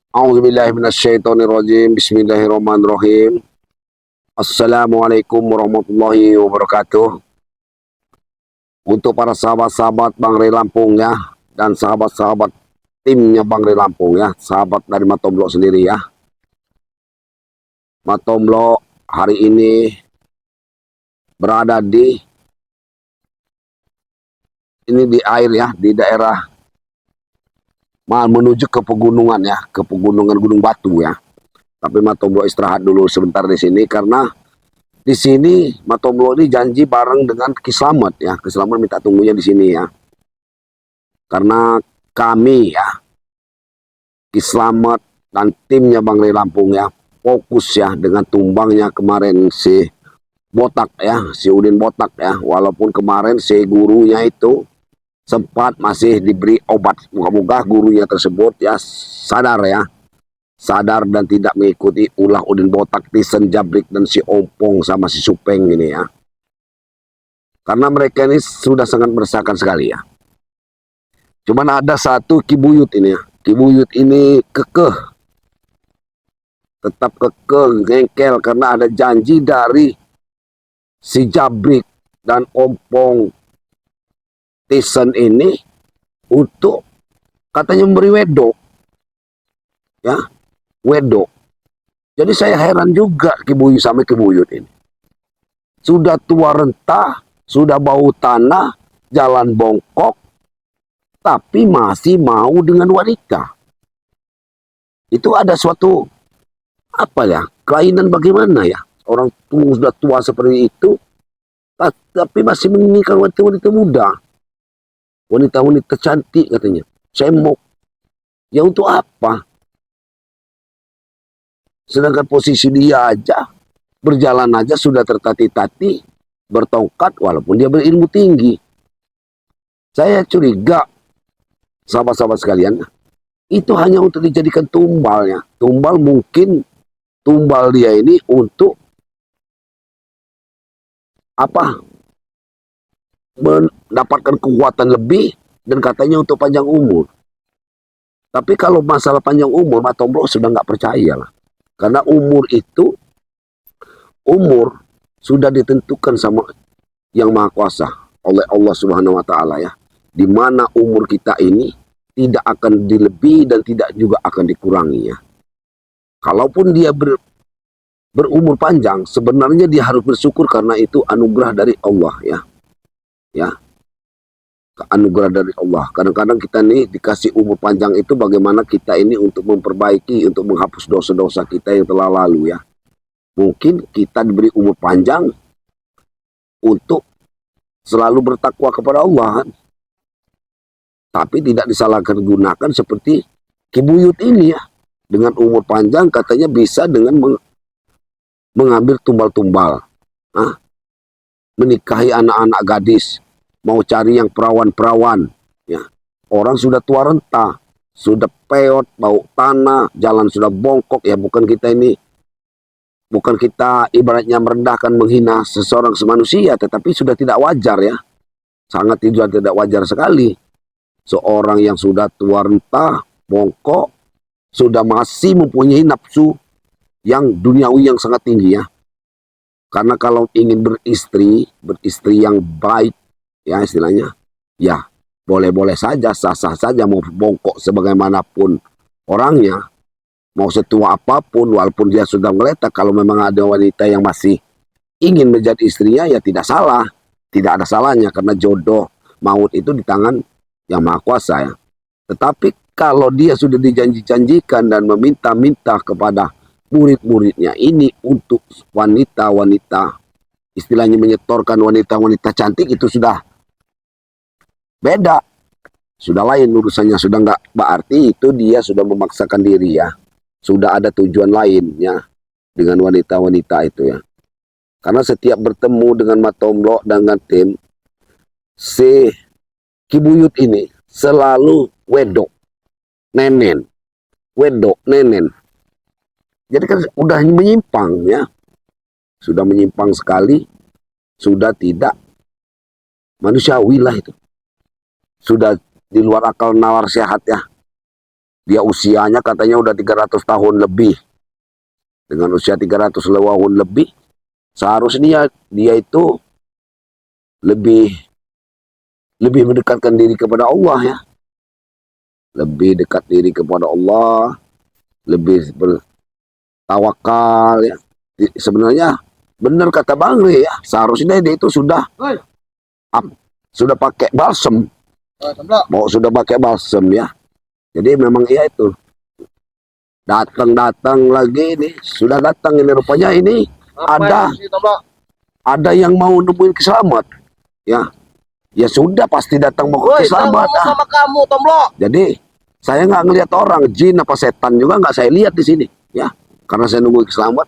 A'udzubillahi minasyaitonirrajim. Bismillahirrahmanirrahim. Assalamualaikum warahmatullahi wabarakatuh. Untuk para sahabat-sahabat Bang Ray Lampung ya, dan sahabat-sahabat timnya Bang Ray Lampung ya, sahabat dari Matomblo sendiri ya. Matomblo hari ini berada di air ya, di daerah menuju ke pegunungan ya, ke pegunungan Gunung Batu ya. Tapi Matomblo istirahat dulu sebentar di sini karena di sini Matomblo ini janji bareng dengan Ki Slamet ya. Ki Slamet minta tunggunya di sini ya. Karena kami ya, Ki Slamet dan timnya Bang Ray Lampung ya, fokus ya dengan tumbangnya kemarin si Botak ya, si Udin Botak ya. Walaupun kemarin si gurunya itu sempat masih diberi obat, moga-moga gurunya tersebut ya sadar ya, sadar dan tidak mengikuti ulah Udin Botak, Tisen Jabrik dan si Ompong sama si Supeng ini ya. Karena mereka ini sudah sangat meresahkan sekali ya. Cuman ada satu Ki Buyut ini ya. Ki Buyut ini kekeh, tetap kekeh, ngengkel karena ada janji dari si Jabrik dan Ompong Tisen ini untuk katanya memberi wedok ya, wedok. Jadi saya heran juga Ki Buyut sama Ki Buyut ini. Sudah tua renta, sudah bau tanah, jalan bongkok, tapi masih mau dengan wanita. Itu ada suatu apa ya, kelainan bagaimana ya? Orang tua sudah tua seperti itu, tapi masih menginginkan wanita-wanita muda, wanita-wanita cantik katanya. Saya mau, ya untuk apa? Sedangkan posisi dia aja, berjalan aja sudah tertati-tati, bertongkat walaupun dia berilmu tinggi. Saya curiga, sahabat-sahabat sekalian, itu hanya untuk dijadikan tumbalnya. Tumbal mungkin, tumbal dia ini untuk apa? Mendapatkan kekuatan lebih dan katanya untuk panjang umur. Tapi kalau masalah panjang umur, Matomblo sudah nggak percaya lah. Karena umur itu, umur sudah ditentukan sama Yang Maha Kuasa oleh Allah Subhanahu wa Ta'ala ya. Di mana umur kita ini tidak akan dilebihi dan tidak juga akan dikurangi ya. Kalaupun dia berumur panjang, sebenarnya dia harus bersyukur karena itu anugerah dari Allah ya. Ya, anugerah dari Allah. Kadang-kadang kita nih dikasih umur panjang itu bagaimana kita ini untuk memperbaiki, untuk menghapus dosa-dosa kita yang telah lalu ya. Mungkin kita diberi umur panjang untuk selalu bertakwa kepada Allah kan. Tapi tidak disalahkan gunakan seperti Ki Buyut ini ya. Dengan umur panjang katanya bisa dengan mengambil tumbal-tumbal. Menikahi anak-anak gadis, mau cari yang perawan-perawan ya. Orang sudah tua renta, sudah peot, bau tanah, jalan sudah bongkok ya. Bukan kita ibaratnya merendahkan, menghina seseorang semanusia, tetapi sudah tidak wajar ya. Sangat tidak wajar sekali. Seorang yang sudah tua renta, bongkok, sudah masih mempunyai nafsu yang duniawi yang sangat tinggi ya. Karena kalau ingin beristri yang baik, ya istilahnya, ya boleh-boleh saja, sah-sah saja mau bongkok sebagaimanapun orangnya, mau setua apapun, walaupun dia sudah meletak, kalau memang ada wanita yang masih ingin menjadi istrinya, ya tidak salah, tidak ada salahnya, karena jodoh maut itu di tangan Yang Maha Kuasa ya. Tetapi kalau dia sudah dijanji-janjikan dan meminta-minta kepada murid-muridnya ini untuk wanita-wanita, istilahnya menyetorkan wanita-wanita cantik, itu sudah beda, sudah lain urusannya, sudah nggak berarti itu dia sudah memaksakan diri ya, sudah ada tujuan lainnya dengan wanita-wanita itu ya. Karena setiap bertemu dengan Matomblo dengan tim, si Ki Buyut ini selalu wedok, nenen, wedok, nenen. Jadi kan udah menyimpang ya, sudah menyimpang sekali, sudah tidak manusiawi lah itu, sudah di luar akal nawar sehat ya. Dia usianya katanya udah 300 tahun lebih. Dengan usia 300 tahun lebih, seharusnya dia itu lebih mendekatkan diri kepada Allah ya. Lebih dekat diri kepada Allah, lebih bertawakal ya. Sebenarnya benar kata Bang Rey ya, seharusnya dia itu sudah pakai balsem. Mau sudah pakai balsem ya. Jadi memang iya itu. Datang lagi nih, sudah datang ini rupanya ini ada yang mau nemuin keselamat. Ya. Ya sudah pasti datang mau ke keselamat. Sama kamu, Tomlo. Jadi saya nggak ngelihat orang, jin apa setan juga nggak saya lihat di sini, ya. Karena saya nunggu keselamat.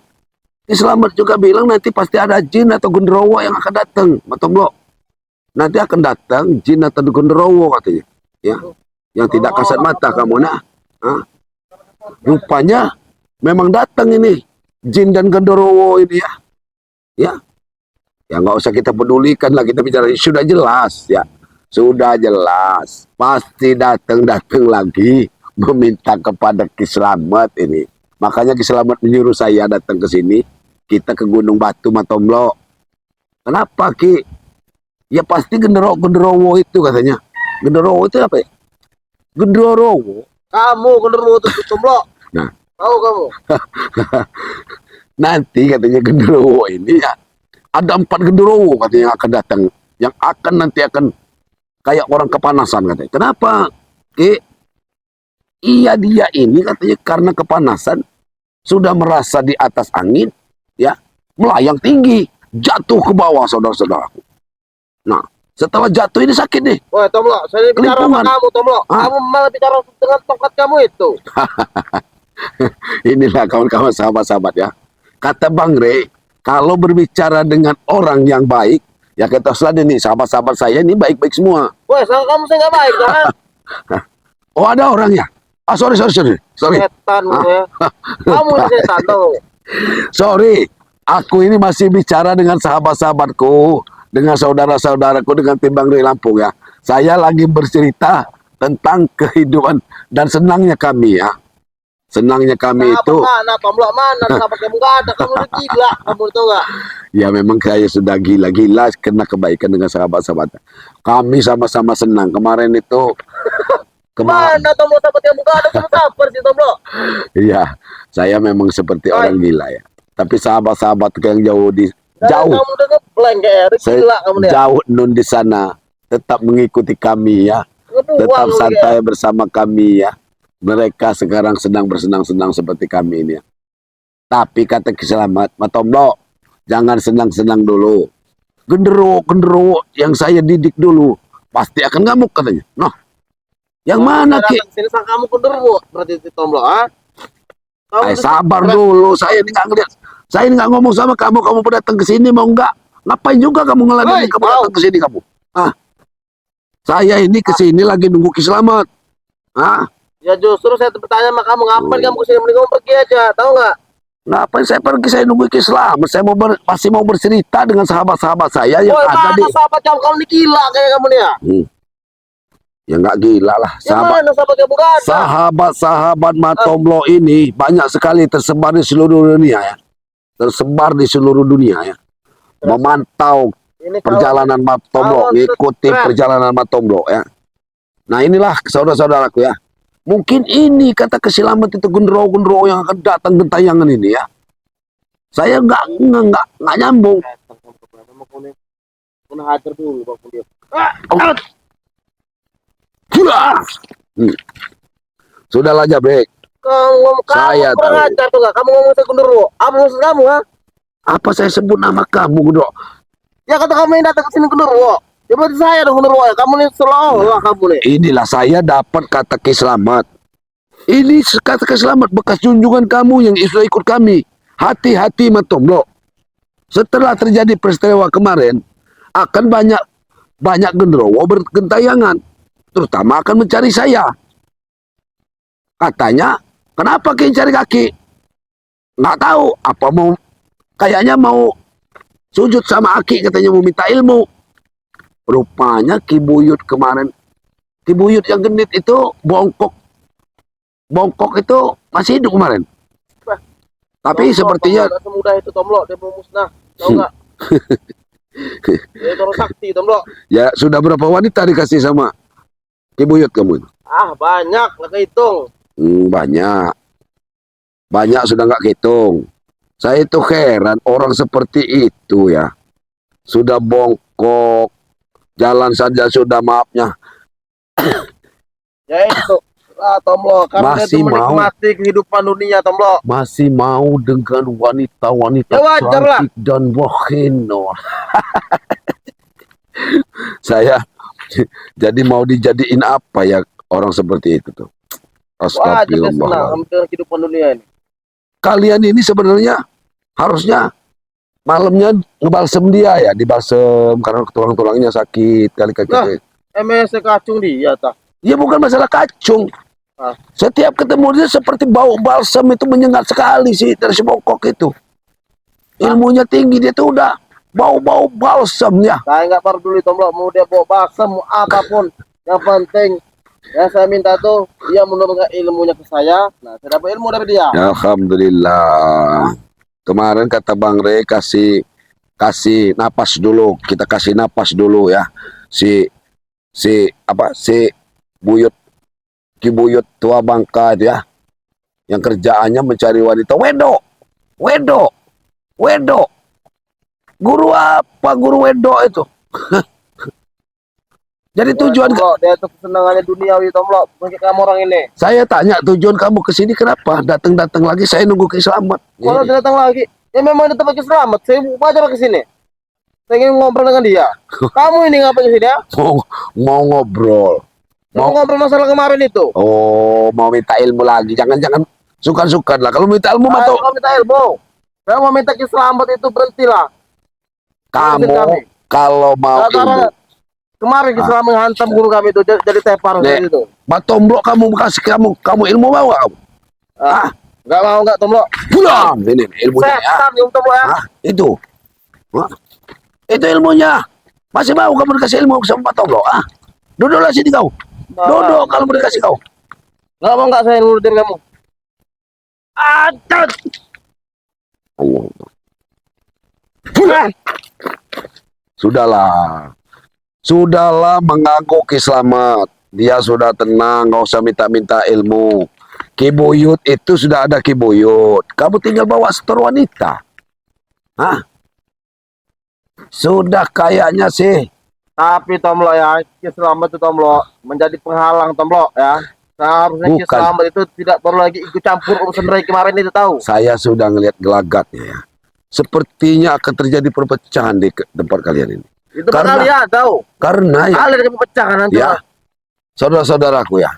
Keselamat juga bilang nanti pasti ada jin atau genderuwo yang akan datang, Tomlo. Nanti akan datang jin atau genderuwo katanya, ya. Yang tidak kasat mata kamu nah. Rupanya memang datang ini jin dan genderuwo ini ya. Ya. Ya nggak usah kita pedulikan lah, kita bicara sudah jelas ya. Sudah jelas. Pasti datang lagi meminta kepada Ki Slamet ini. Makanya Ki Slamet menyuruh saya datang ke sini. Kita ke Gunung Batu Matomlo. Kenapa Ki? Ya pasti genderuwo itu katanya. Genderuwo itu apa ya? Genderuwo. Kamu genderuwo itu Tomlo. Nah. Tahu kamu? Nanti katanya genderuwo ini ya. Ada 4 genderuwo katanya yang akan datang. Yang akan kayak orang kepanasan katanya. Kenapa? Iya dia ini katanya karena kepanasan. Sudah merasa di atas angin. Ya. Melayang tinggi. Jatuh ke bawah saudara-saudaraku. Nah. Setelah jatuh ini sakit nih. Wah Tomlo, saya bicara sama kamu Tomlo. Kamu malah bicara dengan tongkat kamu itu. Inilah kawan-kawan sahabat-sahabat ya. Kata Bang Rey, kalau berbicara dengan orang yang baik, ya kita selalu nih sahabat-sahabat saya ini baik-baik semua. Wah, sama kamu saya nggak baik kan? Oh ada orangnya. Sorry. Setan ya. Kamu setan tuh. Sorry, aku ini masih bicara dengan sahabat-sahabatku, dengan saudara-saudaraku, dengan tim Bang Rey Lampung ya. Saya lagi bercerita tentang kehidupan dan senangnya kami ya. Senangnya kami itu. Mana Tomlo mana? Sahabat kamu nggak ada. Kamu udah gila. Kamu itu nggak? Ya memang saya sudah gila-gila kena kebaikan dengan sahabat-sahabat. Kami sama-sama senang. Kemarin itu. Mana Tomlo sahabat kamu nggak ada? Kamu sabar sih Tomlo. Iya, saya memang seperti orang gila ya. Tapi sahabat-sahabat yang jauh kamu udah ngeblank kayak gila kamu ya. Jauh nun di sana tetap mengikuti kami ya. Tetap santai bersama kami ya. Mereka sekarang sedang bersenang-senang seperti kami ini ya. Tapi kata Ki Slamet, Matomlo, jangan senang-senang dulu. Genderuwo yang saya didik dulu pasti akan ngamuk katanya. Noh, yang mana Ki? Sini sang kamu genderuwo berarti Tomlo sabar dulu, saya ini nggak ngeliat. Saya ini nggak ngomong sama kamu datang ke sini mau nggak? Ngapain juga kamu ngeladenin kamu datang ke sini kamu? Saya ini ke sini lagi nunggu Ki Slamet. Ya justru saya bertanya sama kamu, ngapain kamu kesini? Mending kamu pergi aja, tahu nggak? Ngapain saya pergi? Saya nunggu Ki Slamet. Saya masih mau bercerita dengan sahabat-sahabat saya yang ada di. Sahabat kamu ini gila kayak kamu nih ya? Ya nggak gila lah. Sahabat-sahabat Matomlo ini banyak sekali tersebar di seluruh dunia ya. Tersebar di seluruh dunia ya. Memantau perjalanan Matomlo, mengikuti perjalanan Matomlo ya. Nah inilah saudara-saudaraku ya. Mungkin ini kata Ki Slamet itu genderuwo yang akan datang gentayangan ini ya. Saya nggak nyambung. Sudahlah Jabrek. Saya tahu. Kamu ngomong saya genderuwo. Apa maksud kamu Apa saya sebut nama kamu genderuwo? Ya kata kamu yang datang ke sini genderuwo. Ya berarti saya dong genderuwo ya. Kamu nih seolah kamu nih. Inilah saya dapat kata Ki Slamet. Ini kata Ki Slamet bekas junjungan kamu yang sudah ikut kami. Hati-hati Matomlo. Setelah terjadi peristiwa kemarin, akan banyak genderuwo bergentayangan. Terutama akan mencari saya. Katanya, kenapa Ki cari kaki? Nggak tahu. Apa kayaknya mau sujud sama Aki, katanya mau minta ilmu. Rupanya Ki Buyut kemarin, Ki Buyut yang genit itu bongkok bongkok itu masih hidup kemarin. Bah, Tapi Tomlok, sepertinya Tomlok, nggak semudah itu Tomlok, dia mau musnah. Tahu nggak? Dia orang sakti Tomlok. ya sudah berapa wanita dikasih sama Ki Buyut kamu itu? Ah, banyak, nggak kehitung. Banyak. Banyak sudah nggak hitung. Saya itu heran orang seperti itu ya. Sudah bongkok, jalan saja sudah maafnya. Ya itu. Ah, Tomlok, karena dia Masih itu mau. menikmati kehidupan dunia Tomlok. Masih mau dengan wanita-wanita Ya wajar lah. cantik dan wahino. Saya jadi mau dijadiin apa ya orang seperti itu tuh. Wajar dia senang Astagfirullah. sama dengan kehidupan dunia ini. Kalian ini sebenarnya harusnya malamnya ngebalsem dia ya, dibalsem karena tulang-tulangnya sakit kali Lah. kaki. MS kacung dia tak. Ya bukan masalah kacung. Ah. Setiap ketemu dia seperti bau balsam itu menyengat sekali sih dari si bongkok itu. Ilmunya tinggi, dia tuh udah bau-bau balsam ya. Saya nggak peduli Tomlok, mau dia bawa baksa, mau apapun. Yang penting yang saya minta tuh dia menurunkan ilmunya ke saya. Nah, saya dapat ilmu dari dia. Ya, Alhamdulillah. Kemarin kata Bang Rey kasih napas dulu, kita kasih napas dulu ya. Si Buyut Ki Buyut tua Bangka itu ya. Yang kerjaannya mencari wanita wedo. Guru apa guru wedo itu? Jadi tujuan Tomlok, dia tuh kesenangannya duniawi Tomlok. Bagi kamu orang ini. saya tanya tujuan kamu ke sini kenapa? Datang lagi saya nunggu Selamat. Kalau dia datang lagi, ya memang dia tempat selamat. Saya wajar ke sini. Saya ingin ngobrol dengan dia. Kamu ini ngapain ke sini ya? Mau ngobrol. Mau ngobrol masalah kemarin itu. Oh, mau minta ilmu lagi. Jangan sukan-sukan lah. Kalau minta ilmu mah Saya mau minta ilmu. Saya mau minta selamat itu berhentilah. kamu kami. kalau mau Nah, karena ilmu. kemarin Islam menghantam guru kami itu jadi tepar Nek. itu. Batomblok kamu kasih kamu ilmu bawa kamu. Nggak mau nggak Tomlok. Pulang ini ilmunya ya. Setan yang Tomlok ya. Itu. Hah? Itu ilmunya. Masih mau kamu dikasih ilmu sama Batomblok? Duduklah sini kau. Duduk kalau mau dikasih kau. Nggak mau nggak saya nurutin kamu. Adat. Allah. Sudahlah mengaku Ki Slamet. Dia sudah tenang, nggak usah minta-minta ilmu. Ki Buyut itu sudah ada Ki Buyut. Kamu tinggal bawa setor wanita. Sudah kayaknya sih. Tapi Tomlok ya, Selamat itu Tomlok menjadi penghalang Tomlok ya. Seharusnya Bukan. Selamat itu tidak perlu lagi ikut campur urusan Ray kemarin itu tahu. Saya sudah ngelihat gelagatnya ya. Sepertinya akan terjadi perpecahan di tempat kalian ini. Itu Karena- kalian tahu. Karena ya, Kalian akan pecahkan nanti. ya saudara-saudaraku ya.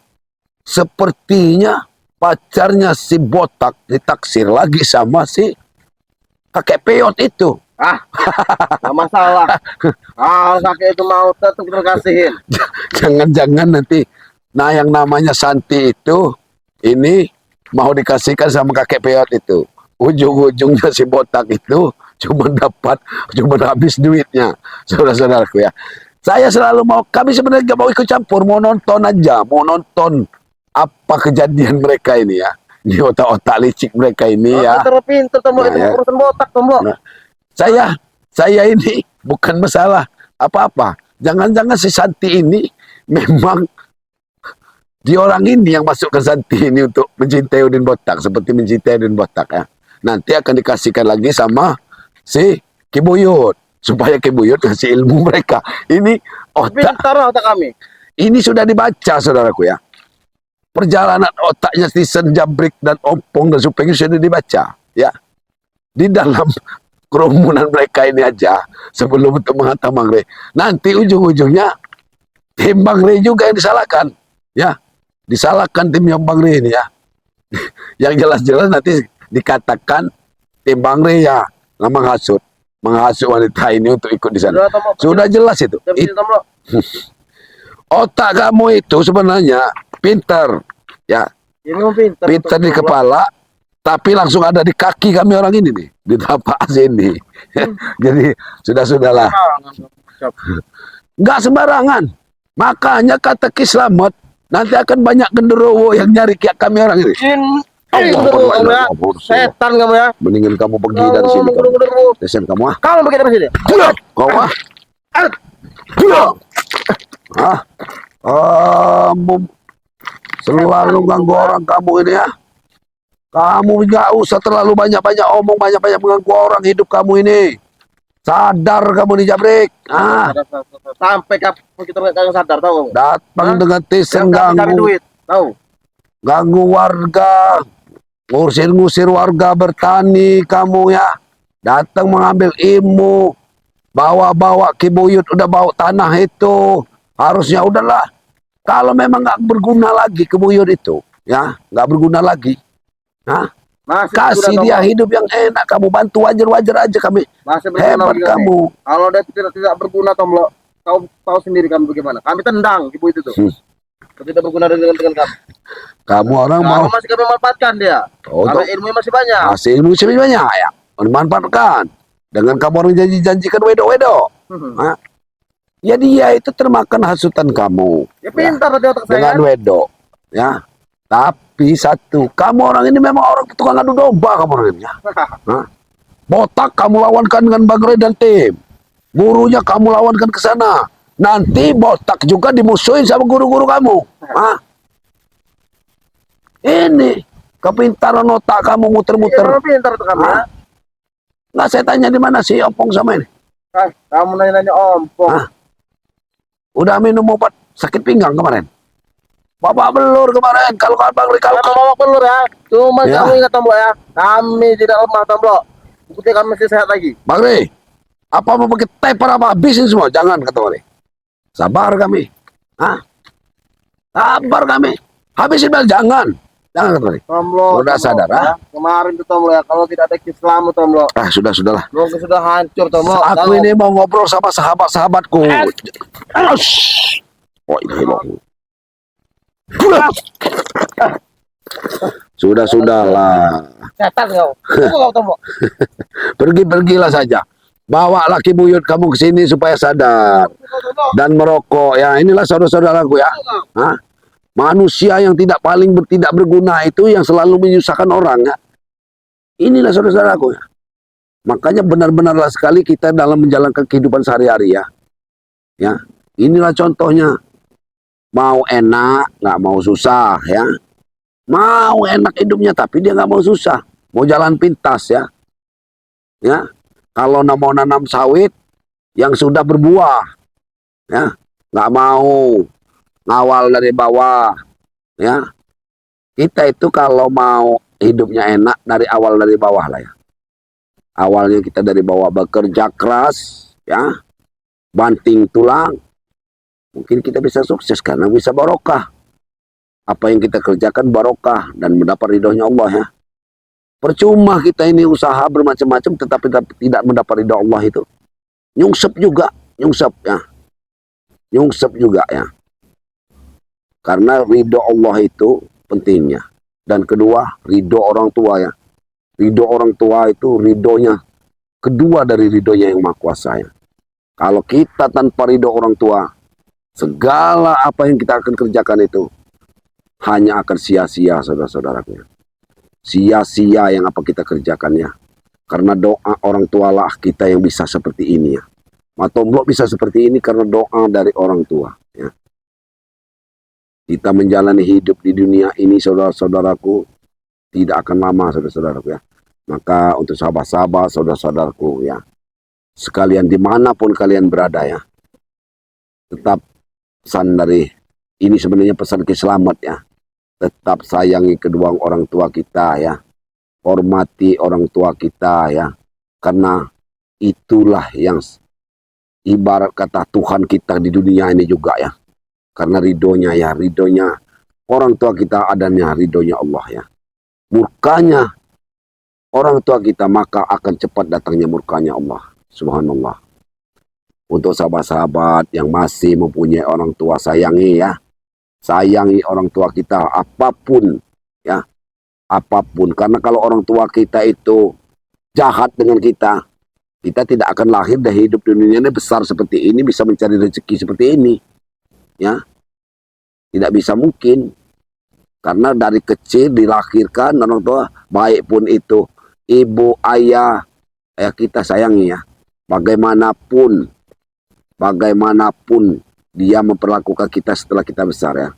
Sepertinya pacarnya si botak ditaksir lagi sama si kakek peot itu. Nggak masalah. Kakek itu mau tetap terkasihin. Jangan-jangan nanti yang namanya Santi itu ini mau dikasihkan sama kakek peot itu. Ujung-ujungnya si botak itu cuma habis duitnya. Saudara-saudaraku ya. Saya selalu kami sebenarnya gak mau ikut campur, mau nonton aja, mau nonton apa kejadian mereka ini ya. Di otak-otak licik mereka ini ya. Pinter Tomlok Nah, itu ya. urusan botak Tomlok. Nah. Saya ini bukan masalah apa-apa. Jangan-jangan si Santi ini memang di orang ini yang masukkan Santi ini untuk mencintai Udin Botak, seperti mencintai Udin Botak ya. Nanti akan dikasihkan lagi sama si Ki Buyut supaya Ki Buyut kasih ilmu mereka. Ini otak, Pintar otak kami. ini sudah dibaca saudaraku ya. Perjalanan otaknya Stisen, Jabrik dan Ompong dan Supeng sudah dibaca ya. Di dalam kerumunan mereka ini aja sebelum untuk menghantam Bang Rey. Nanti ujung-ujungnya tim Bang Rey juga yang disalahkan. Ya, disalahkan tim yang Bang Rey ini ya. Yang jelas-jelas nanti dikatakan tim Bang Rey ya menghasut wanita ini untuk ikut di sana. Sudah jelas itu. Tomlok. Otak kamu itu sebenarnya pintar ya. Ini mau pintar. Pintar di kepala, tapi langsung ada di kaki kami orang ini nih, di tapak sini. Jadi sudahlah. Nggak sembarangan. Makanya kata Ki Slamet, Nanti akan banyak genderuwo yang nyari kayak kami orang ini. Allah, kamu ya. Setan kamu ya. Mendingan kamu pergi Kamu dari sini. genderuwo. Desain kamu ah. Kamu pergi dari sini. Kau ah. Ah. Kamu selalu ganggu orang kamu ini ya. Kamu nggak usah terlalu banyak-banyak omong, banyak-banyak mengganggu orang hidup kamu ini. Sadar kamu nih Jabrik. Ah, Sampai kapan kita nggak sadar tahu kamu? datang Hah? dengan tesen Yang cari ganggu, duit, tahu? ganggu warga, ngusir-ngusir warga bertani kamu ya. Datang mengambil ilmu, bawa-bawa kibuyut, udah bawa tanah itu. Harusnya udahlah. Kalau memang nggak berguna lagi kibuyut itu, ya nggak berguna lagi. Nah, Masih kasih berguna, dia kamu. hidup yang enak, kamu bantu wajar-wajar aja kami. Masih berguna Hebat bagaimana? kamu. Kalau dia tidak berguna Tomlo, kau tahu sendiri kamu bagaimana. Kami tendang ibu itu tuh. Tidak berguna dengan kamu. Kamu orang Kamu mau masih kami manfaatkan dia. oh, Karena ilmunya masih banyak. hasil ilmu lebih banyak ya, memanfaatkan. Dengan kamu orang janji-janjikan wedo-wedo. Nah, ya dia itu termakan hasutan kamu. Ya pintar tadi otak saya. Dengan wedo, ya. Tapi satu, kamu orang ini memang orang tukang adu domba kamu orang ini. Ya. Hah? Botak kamu lawankan dengan Bang Ray dan tim. Gurunya kamu lawankan ke sana. Nanti botak juga dimusuhin sama guru-guru kamu. Hah? Ini kepintaran otak kamu Iya, muter-muter. kamu pintar tuh kamu ya. Nggak, saya tanya di mana sih Opong sama ini? Kamu nanya-nanya ompong. Hah? Udah minum obat sakit pinggang kemarin? Bapak belur kemarin. Kalau Bang Ray kalau Kamu bawa pelur ya. Cuma Ya. kamu ingat Tomlo ya. Kami tidak lemah Tomlo. Bukti kami masih sehat lagi. Bang Ray, apa mau pakai taper apa habisin semua? Jangan kata Bang Ray. Sabar kami. Hah? Sabar kami. Habisin bel jangan. Jangan kata Bang Ray. Tomlo. Udah sadar, ya. Kemarin tuh Tomlo ya. Kalau tidak ada Islam Tomlo. Sudahlah. Lu sudah hancur Tomlo. Aku ini mau ngobrol sama sahabat-sahabatku. Oh, ini Sudahlah. setan kau. Tunggu kau Tomlo. Pergilah saja. Bawa laki buyut kamu ke sini supaya sadar dan merokok. Ya, inilah saudara-saudaraku ya. Hah? Manusia yang tidak berguna itu yang selalu menyusahkan orang ya. Inilah saudara-saudaraku ya. Makanya benar-benarlah sekali kita dalam menjalankan kehidupan sehari-hari ya. Ya, inilah contohnya. Mau enak, nggak mau susah ya. Mau enak hidupnya tapi dia nggak mau susah. Mau jalan pintas ya. Ya, kalau mau nanam sawit yang sudah berbuah, ya, nggak mau ngawal dari bawah, ya. Kita itu kalau mau hidupnya enak dari awal dari bawah lah ya. Awalnya kita dari bawah bekerja keras, ya, banting tulang, mungkin kita bisa sukses karena bisa barokah. Apa yang kita kerjakan barokah dan mendapat ridhonya Allah ya. Percuma kita ini usaha bermacam-macam tetapi tidak mendapat ridho Allah itu. Nyungsep juga ya. Nyungsep juga ya. Karena ridho Allah itu pentingnya. Dan kedua, ridho orang tua ya. Ridho orang tua itu ridhonya kedua dari ridhonya yang Maha Kuasa ya. Kalau kita tanpa ridho orang tua, segala apa yang kita akan kerjakan itu hanya akan sia-sia saudara-saudaraku. Sia-sia yang apa kita kerjakan ya. Karena doa orang tua lah kita yang bisa seperti ini ya. Matomblo bisa seperti ini karena doa dari orang tua ya. Kita menjalani hidup di dunia ini saudara-saudaraku tidak akan lama saudara-saudaraku ya. Maka untuk sahabat-sahabat saudara-saudaraku ya, sekalian dimanapun kalian berada ya, tetap pesan dari ini sebenarnya pesan keselamat ya. Tetap sayangi kedua orang tua kita ya. Hormati orang tua kita ya. Karena itulah yang ibarat kata Tuhan kita di dunia ini juga ya. Karena ridhonya ya, ridhonya orang tua kita adanya ridhonya Allah ya. Murkanya orang tua kita maka akan cepat datangnya murkanya Allah. Subhanallah. Untuk sahabat-sahabat yang masih mempunyai orang tua, sayangi ya. Sayangi orang tua kita apapun ya. Apapun. Karena kalau orang tua kita itu jahat dengan kita tidak akan lahir dan hidup di dunia ini besar seperti ini, bisa mencari rezeki seperti ini. Ya. Tidak bisa mungkin. Karena dari kecil dilahirkan orang tua, baik pun itu ibu, ayah, kita sayangi ya. Bagaimanapun, bagaimanapun dia memperlakukan kita setelah kita besar ya.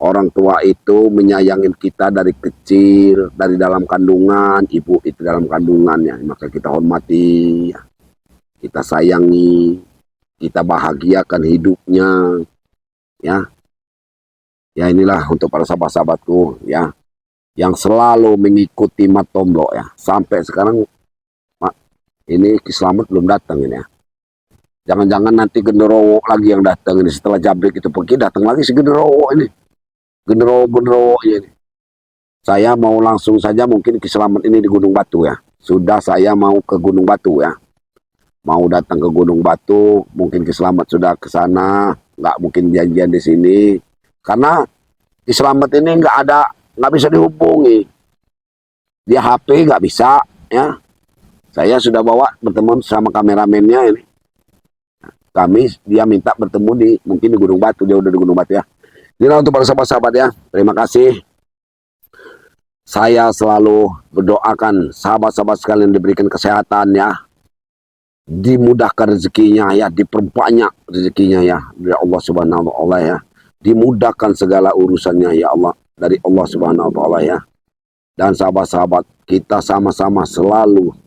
Orang tua itu menyayangi kita dari kecil, dari dalam kandungan, ibu itu dalam kandungannya. Maka kita hormati, kita sayangi, kita bahagiakan hidupnya, ya. Ya inilah untuk para sahabat-sahabatku, ya, yang selalu mengikuti Mat Tomblok ya. Sampai sekarang, ini Ki Slamet belum datang ini ya. Jangan-jangan nanti genderowo lagi yang datang ini setelah Jabrik itu pergi, datang lagi si genderowo ini. Genderowo ini. Saya mau langsung saja mungkin Ki Slamet ini di Gunung Batu ya. Sudah saya mau ke Gunung Batu ya. Mau datang ke Gunung Batu, mungkin Ki Slamet sudah ke sana, nggak mungkin janjian di sini. Karena Ki Slamet ini nggak bisa dihubungi. Dia HP nggak bisa ya. Saya sudah bawa bertemu sama kameramennya ini. Dia minta bertemu mungkin di Gunung Batu, dia udah di Gunung Batu ya. Inilah untuk para sahabat-sahabat ya. Terima kasih. Saya selalu berdoakan sahabat-sahabat sekalian diberikan kesehatan ya. Dimudahkan rezekinya ya, diperbanyak rezekinya ya dari Allah Subhanahu wa taala ya. Dimudahkan segala urusannya ya Allah dari Allah Subhanahu wa taala ya. Dan sahabat-sahabat kita sama-sama selalu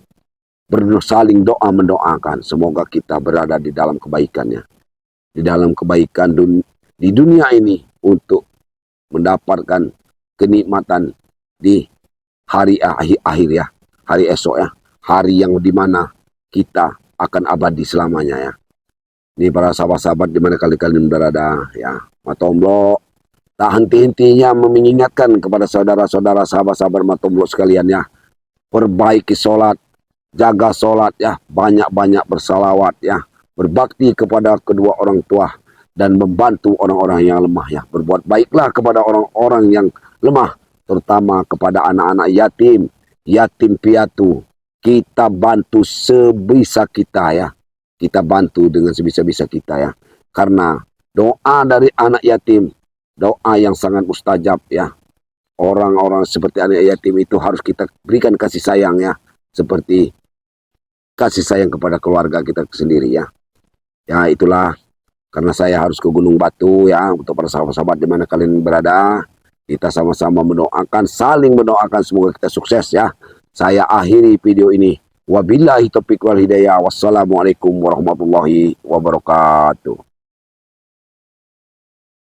saling doa mendoakan semoga kita berada di dalam kebaikannya. Di dalam kebaikan di dunia ini untuk mendapatkan kenikmatan di hari akhir ya, hari esok ya, hari yang dimana kita akan abadi selamanya ya. Ini para sahabat-sahabat dimana kalian berada ya, Mat Tomblok tak henti-hentinya mengingatkan kepada saudara-saudara sahabat-sahabat Mat Tomblok sekalian ya, perbaiki sholat, jaga sholat ya, banyak-banyak bersalawat ya, berbakti kepada kedua orang tua dan membantu orang-orang yang lemah ya, berbuat baiklah kepada orang-orang yang lemah, terutama kepada anak-anak yatim, yatim piatu. Kita bantu sebisa kita ya. Kita bantu dengan sebisa-bisa kita ya. Karena doa dari anak yatim, doa yang sangat mustajab ya. Orang-orang seperti anak yatim itu harus kita berikan kasih sayang ya. Seperti kasih sayang kepada keluarga kita sendiri ya. Ya itulah, karena saya harus ke Gunung Batu ya. Untuk para sahabat-sahabat di mana kalian berada, kita sama-sama mendoakan, saling mendoakan semoga kita sukses ya. Saya akhiri video ini. Wabillahi taufiq wal hidayah. Wassalamualaikum warahmatullahi wabarakatuh.